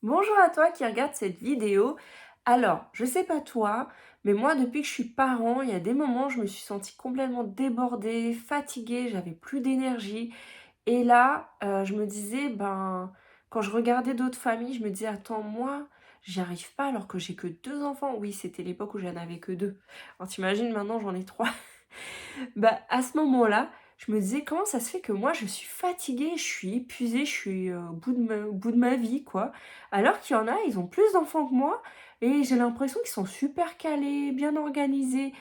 Bonjour à toi qui regarde cette vidéo. Alors, je sais pas toi, mais moi depuis que je suis parent, il y a des moments où je me suis sentie complètement débordée, fatiguée, j'avais plus d'énergie. Et là, je me disais, ben, quand je regardais d'autres familles, je me disais: «Attends, moi, j'y arrive pas alors que j'ai que 2 enfants». Oui, c'était l'époque où j'en avais que 2. Alors tu maintenant j'en ai 3. Bah, à ce moment-là, je me disais: «Comment ça se fait que moi je suis fatiguée, je suis épuisée, je suis, au bout de ma vie, quoi». Alors qu'il y en a, ils ont plus d'enfants que moi et j'ai l'impression qu'ils sont super calés, bien organisés.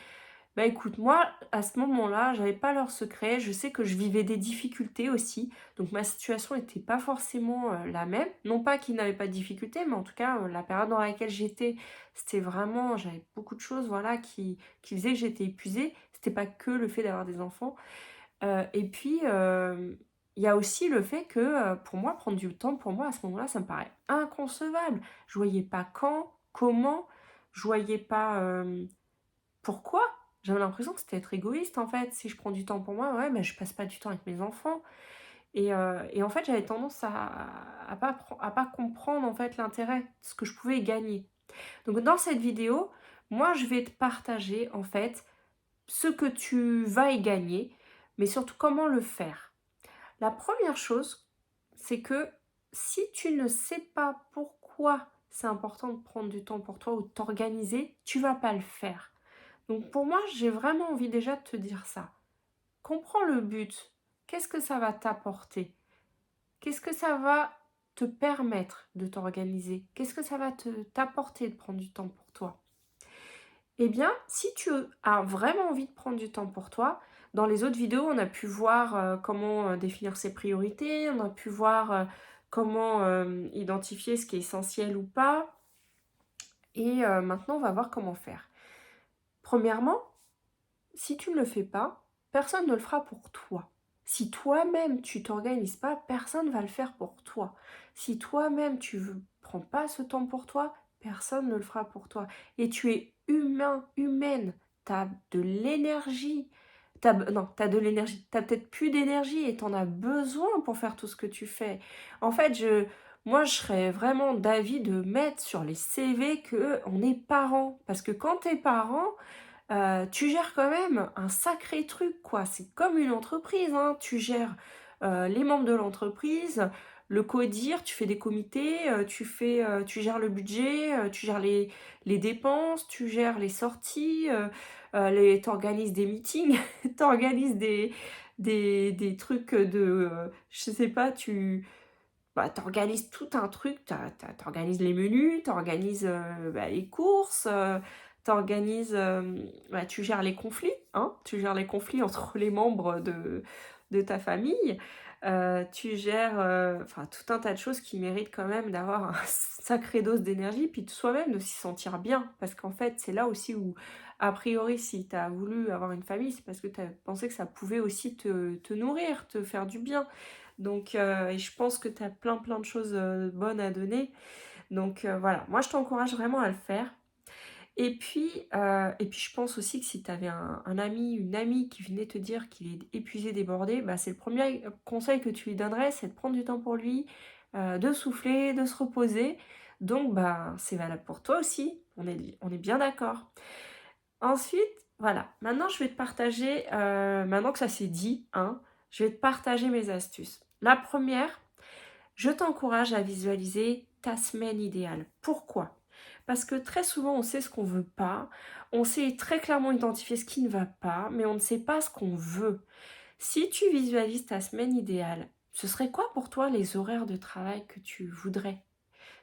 Bah, écoute, moi, à ce moment-là, j'avais pas leur secret. Je sais que je vivais des difficultés aussi, donc ma situation était pas forcément, la même. Non pas qu'ils n'avaient pas de difficultés, mais en tout cas, la période dans laquelle j'étais, c'était vraiment j'avais beaucoup de choses, voilà, qui faisaient que j'étais épuisée. C'était pas que le fait d'avoir des enfants, et puis, il y a aussi le fait que, pour moi, prendre du temps pour moi, à ce moment-là, ça me paraît inconcevable. Je voyais pas quand, comment, je voyais pas, pourquoi? J'avais l'impression que c'était être égoïste, en fait. Si je prends du temps pour moi, ouais, mais je passe pas du temps avec mes enfants et en fait, j'avais tendance à pas comprendre, en fait, l'intérêt, ce que je pouvais y gagner. Donc dans cette vidéo, moi, je vais te partager, en fait, ce que tu vas y gagner, mais surtout comment le faire. La première chose, c'est que si tu ne sais pas pourquoi c'est important de prendre du temps pour toi ou de t'organiser, tu vas pas le faire. Donc pour moi, j'ai vraiment envie déjà de te dire ça. Comprends le but. Qu'est-ce que ça va t'apporter? Qu'est-ce que ça va te permettre de t'organiser? Qu'est-ce que ça va t'apporter de prendre du temps pour toi? Eh bien, si tu as vraiment envie de prendre du temps pour toi, dans les autres vidéos, on a pu voir comment définir ses priorités, on a pu voir comment identifier ce qui est essentiel ou pas, et maintenant, on va voir comment faire. Premièrement, si tu ne le fais pas, personne ne le fera pour toi. Si toi-même tu t'organises pas, personne va le faire pour toi. Si toi-même tu ne prends pas ce temps pour toi, personne ne le fera pour toi. Et tu es humain, humaine, tu as de l'énergie. Non, tu as de l'énergie. Tu peut-être plus d'énergie et tu en as besoin pour faire tout ce que tu fais. En fait, moi, je serais vraiment d'avis de mettre sur les CV que on est parent. Parce que quand tu es parent, tu gères quand même un sacré truc, quoi. C'est comme une entreprise, hein. Tu gères, les membres de l'entreprise, le CODIR, tu fais des comités, tu gères le budget, tu gères les dépenses, tu gères les sorties, les tu organises des meetings, tu organises des trucs, je sais pas, tu organises tout un truc, tu organises les menus, tu organises, les courses, tu organises, tu gères les conflits, hein, tu gères les conflits entre les membres de ta famille, tu gères, enfin tout un tas de choses qui méritent quand même d'avoir un sacré dose d'énergie, puis de soi-même de s'y sentir bien. Parce qu'en fait, c'est là aussi où, a priori, si tu as voulu avoir une famille, c'est parce que tu as pensé que ça pouvait aussi te nourrir, te faire du bien. Donc et je pense que tu as plein, plein de choses, bonnes à donner. Donc voilà, moi je t'encourage vraiment à le faire. Et puis je pense aussi que si tu avais un ami, une amie qui venait te dire qu'il est épuisé, débordé, bah, c'est le premier conseil que tu lui donnerais, c'est de prendre du temps pour lui, de souffler, de se reposer. Donc bah, c'est valable pour toi aussi, on est bien d'accord. Ensuite, voilà, maintenant je vais te partager, maintenant que ça c'est dit, hein, je vais te partager mes astuces. La première, je t'encourage à visualiser ta semaine idéale. Pourquoi? Parce que très souvent, on sait ce qu'on veut pas, on sait très clairement identifier ce qui ne va pas, mais on ne sait pas ce qu'on veut. Si tu visualises ta semaine idéale, ce serait quoi pour toi les horaires de travail que tu voudrais?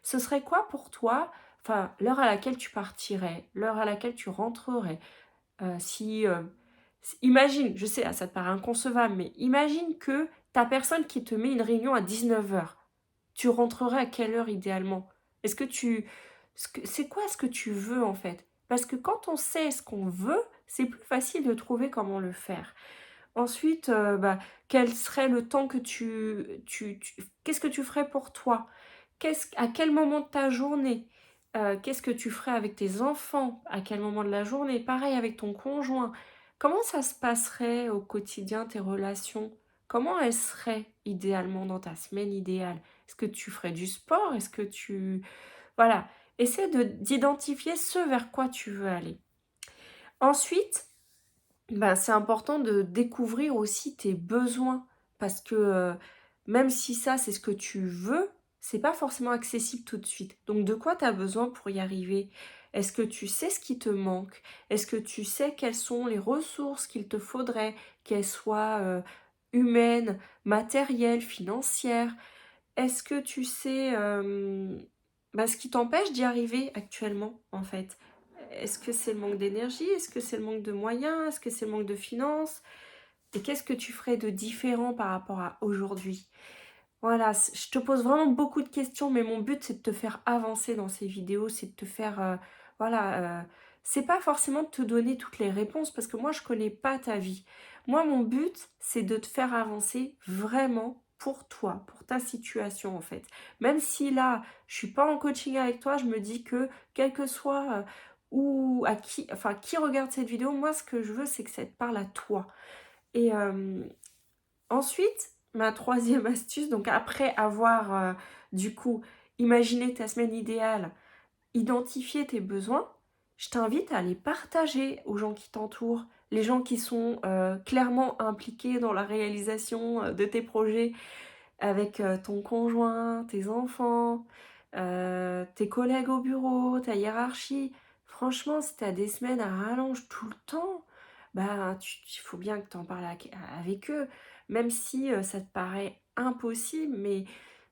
Ce serait quoi pour toi, enfin, l'heure à laquelle tu partirais, l'heure à laquelle tu rentrerais? Si, imagine, je sais, ah, ça te paraît inconcevable, mais imagine que ta personne qui te met une réunion à 19h. Tu rentrerais à quelle heure idéalement? Est-ce que tu c'est quoi ce que tu veux, en fait? Parce que quand on sait ce qu'on veut, c'est plus facile de trouver comment le faire. Ensuite, quel serait le temps que qu'est-ce que tu ferais pour toi? À quel moment de ta journée? Qu'est-ce que tu ferais avec tes enfants? À quel moment de la journée? Pareil avec ton conjoint. Comment ça se passerait au quotidien, tes relations? comment elle serait idéalement dans ta semaine idéale? Est-ce que tu ferais du sport? Est-ce que tu voilà, essaie d'identifier ce vers quoi tu veux aller. Ensuite, ben, c'est important de découvrir aussi tes besoins parce que, même si ça, c'est ce que tu veux, c'est pas forcément accessible tout de suite. Donc de quoi tu as besoin pour y arriver? Est-ce que tu sais ce qui te manque? Est-ce que tu sais quelles sont les ressources qu'il te faudrait, qu'elles soient, humaines, matérielles, financières? Est-ce que tu sais, bah, ce qui t'empêche d'y arriver actuellement, en fait? Est-ce que c'est le manque d'énergie? Est-ce que c'est le manque de moyens? Est-ce que c'est le manque de finances? Et qu'est-ce que tu ferais de différent par rapport à aujourd'hui? Voilà, je te pose vraiment beaucoup de questions, mais mon but, c'est de te faire avancer dans ces vidéos, c'est de te faire, voilà, c'est pas forcément de te donner toutes les réponses parce que moi, je connais pas ta vie. Moi, mon but, c'est de te faire avancer vraiment pour toi, pour ta situation, en fait. Même si là, je suis pas en coaching avec toi, je me dis que quel que soit, où à qui enfin, qui regarde cette vidéo, moi, ce que je veux, c'est que ça te parle à toi et ensuite, ma troisième astuce, donc après avoir, du coup, imaginé ta semaine idéale, identifié tes besoins, je t'invite à les partager aux gens qui t'entourent, les gens qui sont, clairement impliqués dans la réalisation, de tes projets avec, ton conjoint, tes enfants, tes collègues au bureau, ta hiérarchie. Franchement, si tu as des semaines à rallonge tout le temps, bah, il faut bien que tu en parles avec eux, même si, ça te paraît impossible. Mais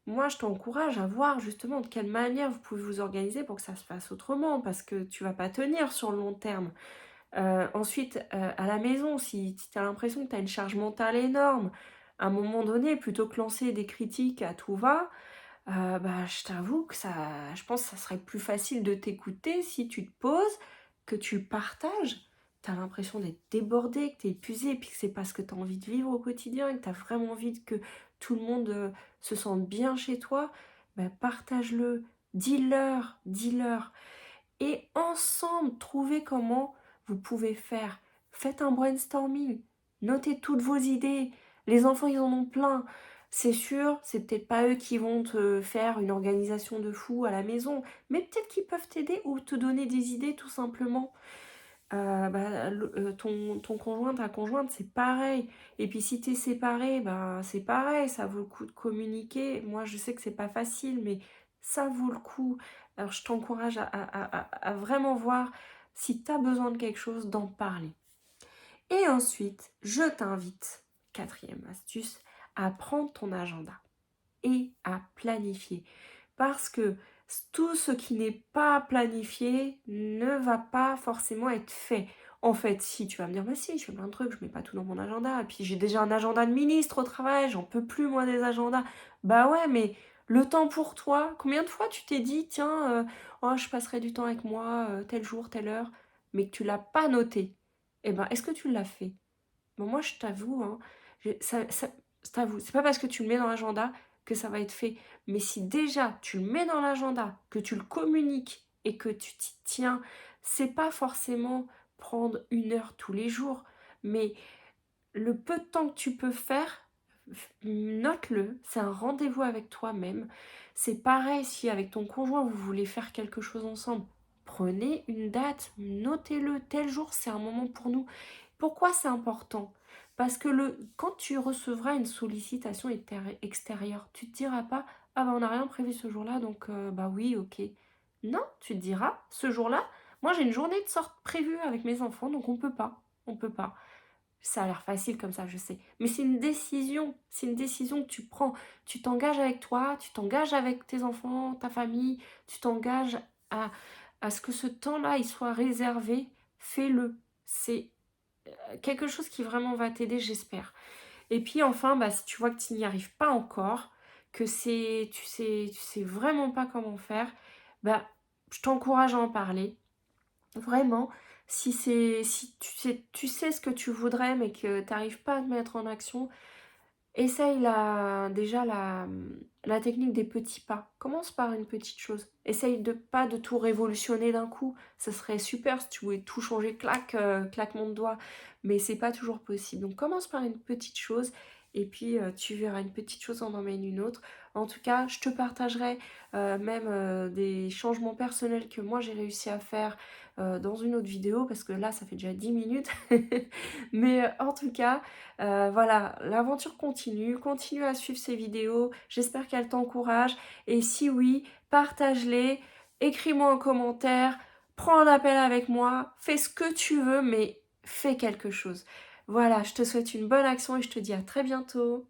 moi, je t'encourage à voir justement de quelle manière vous pouvez vous organiser pour que ça se fasse autrement, parce que tu vas pas tenir sur le long terme. Ensuite, à la maison, si tu as l'impression que tu as une charge mentale énorme, à un moment donné, plutôt que lancer des critiques à tout va, bah, je t'avoue que ça je pense que ça serait plus facile de t'écouter si tu te poses, que tu partages. Tu as l'impression d'être débordé, que tu es épuisé, puis que c'est pas ce que tu as envie de vivre au quotidien et que tu as vraiment envie que tout le monde, se sente bien chez toi, bah, partage-le, dis-leur et ensemble, trouvez comment vous pouvez faire. Faites un brainstorming, notez toutes vos idées. Les enfants, ils en ont plein. C'est sûr, c'est peut-être pas eux qui vont te faire une organisation de fou à la maison, mais peut-être qu'ils peuvent t'aider ou te donner des idées tout simplement. Bah, ton conjoint, ta conjointe, c'est pareil. Et puis si t'es séparé, bah, c'est pareil, ça vaut le coup de communiquer. Moi, je sais que c'est pas facile, mais ça vaut le coup. Alors, je t'encourage à vraiment voir si tu as besoin de quelque chose, d'en parler. Et ensuite, je t'invite, quatrième astuce, à prendre ton agenda et à planifier. Parce que tout ce qui n'est pas planifié ne va pas forcément être fait. En fait, si tu vas me dire, bah si, je fais plein de trucs, je mets pas tout dans mon agenda. Et puis j'ai déjà un agenda de ministre au travail, j'en peux plus moi des agendas. Bah ouais, mais le temps pour toi, combien de fois tu t'es dit, tiens, oh, je passerai du temps avec moi, tel jour, telle heure, mais que tu l'as pas noté. Eh ben, est-ce que tu l'as fait? Bon, moi, je t'avoue, hein, je t'avoue, c'est pas parce que tu le mets dans l'agenda que ça va être fait. Mais si déjà tu le mets dans l'agenda, que tu le communiques et que tu t'y tiens, c'est pas forcément prendre 1 heure tous les jours, mais le peu de temps que tu peux faire, note-le, c'est un rendez-vous avec toi-même. C'est pareil si avec ton conjoint vous voulez faire quelque chose ensemble. Prenez une date, notez-le, tel jour c'est un moment pour nous. Pourquoi c'est important? Parce que quand tu recevras une sollicitation extérieure, tu te diras pas, ah bah on n'a rien prévu ce jour-là, donc bah oui, ok. Non, tu te diras, ce jour-là, moi j'ai une journée de sorte prévue avec mes enfants, donc on peut pas. Ça a l'air facile comme ça, je sais. Mais c'est une décision que tu prends. Tu t'engages avec toi, tu t'engages avec tes enfants, ta famille, tu t'engages à, à ce que ce temps-là, il soit réservé. Fais-le. C'est quelque chose qui vraiment va t'aider, j'espère. Et puis enfin, bah, si tu vois que tu n'y arrives pas encore, que tu sais vraiment pas comment faire, bah, je t'encourage à en parler. Vraiment, si tu sais ce que tu voudrais, mais que tu n'arrives pas à te mettre en action, essaye la technique des petits pas. Commence par une petite chose. Essaye de pas de tout révolutionner d'un coup. Ça serait super si tu voulais tout changer, claquement de doigts, mais c'est pas toujours possible. Donc commence par une petite chose et puis, tu verras, une petite chose en emmène une autre. En tout cas, je te partagerai, même, des changements personnels que moi j'ai réussi à faire, dans une autre vidéo parce que là, ça fait déjà 10 minutes. Mais, en tout cas, voilà, l'aventure continue, continue à suivre ces vidéos. J'espère qu'elles t'encouragent et si oui, partage-les, écris-moi en commentaire, prends un appel avec moi, fais ce que tu veux, mais fais quelque chose. Voilà, je te souhaite une bonne action et je te dis à très bientôt.